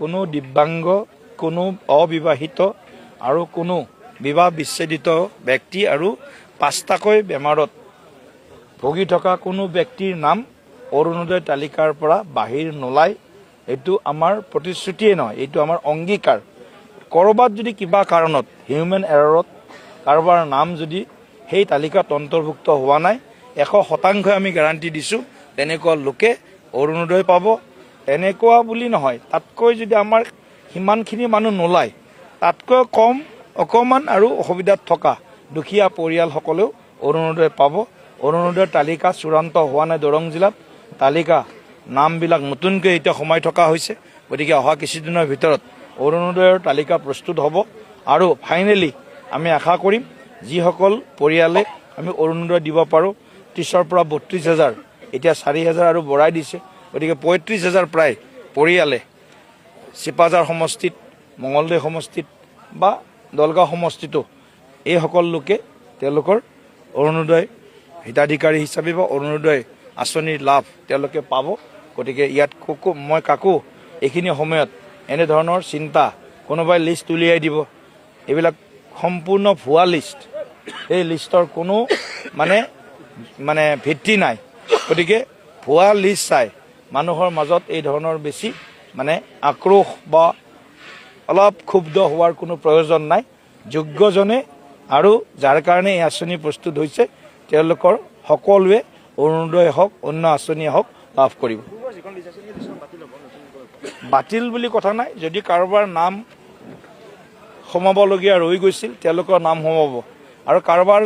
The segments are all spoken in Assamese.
কোনো দিব্যাংগ, কোনো অবিবাহিত আৰু কোনো বিবাহ বিচ্ছেদিত ব্যক্তি আৰু 5টাকৈ বেমাৰত ভুগি থকা কোনো ব্যক্তিৰ নাম অৰুণোদয় তালিকাৰ পৰা বাহিৰ নোলায়। এইটো আমাৰ প্ৰতিশ্ৰুতিয়ে নহয়, এইটো আমাৰ অংগীকাৰ। ক'ৰবাত যদি কিবা কাৰণত হিউমেন এৰৰত কাৰোবাৰ নাম যদি সেই তালিকাত অন্তৰ্ভুক্ত হোৱা নাই, 100% আমি গেৰাণ্টি দিছোঁ তেনেকুৱা লোকে অৰুণোদয় পাব। এনেকুৱা বুলি নহয়, তাতকৈ যদি আমাৰ সিমানখিনি মানুহ নোলায়, তাতকৈ কম অকণমান আৰু অসুবিধাত থকা দুখীয়া পৰিয়ালসকলেও অৰুণোদয় পাব। অৰুণোদয়ৰ তালিকা চূড়ান্ত হোৱা নাই দৰং জিলাত। তালিকা নামবিলাক নতুনকৈ এতিয়া সোমাই থকা হৈছে। গতিকে অহা কিছুদিনৰ ভিতৰত অৰুণোদয়ৰ তালিকা প্ৰস্তুত হ'ব আৰু ফাইনেলি আমি আশা কৰিম যিসকল পৰিয়ালে আমি অৰুণোদয় দিব পাৰোঁ, 30ৰ পৰা 32,000, এতিয়া 4,000 আৰু বঢ়াই দিছে। গতিকে 35,000 প্ৰায় পৰিয়ালে চিপাঝাৰ সমষ্টিত, মঙলদৈ সমষ্টিত বা দলগাঁও সমষ্টিতো এইসকল লোকে তেওঁলোকৰ অৰুণোদয় হিতাধিকাৰী হিচাপে বা অৰুণোদয় আঁচনিৰ লাভ তেওঁলোকে পাব। গতিকে ইয়াত মই কাকো এইখিনি সময়ত এনেধৰণৰ চিন্তা, কোনোবাই লিষ্ট উলিয়াই দিব, এইবিলাক সম্পূৰ্ণ ভুৱা লিষ্ট। এই লিষ্টৰ কোনো মানে ভিত্তি নাই। গতিকে ভুৱা লিষ্ট চাই মানুহৰ মাজত এই ধৰণৰ বেছি আক্ৰোশ বা অলপ ক্ষুব্ধ হোৱাৰ কোনো প্ৰয়োজন নাই। যোগ্যজনে আৰু যাৰ কাৰণে এই আঁচনি প্ৰস্তুত হৈছে তেওঁলোকৰ সকলোৱে অৰুণোদয় হওক, অন্য আঁচনিয়ে হওক লাভ কৰিব। বাতিল বুলি কথা নাই। যদি কাৰোবাৰ নাম সোমাবলগীয়া ৰৈ গৈছিল তেওঁলোকৰ নাম সোমাব, আৰু কাৰোবাৰ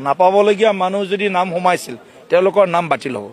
নাপাবলগীয়া মানুহ যদি নাম সোমাইছিল তেওঁলোকৰ নাম বাতিল হ'ব।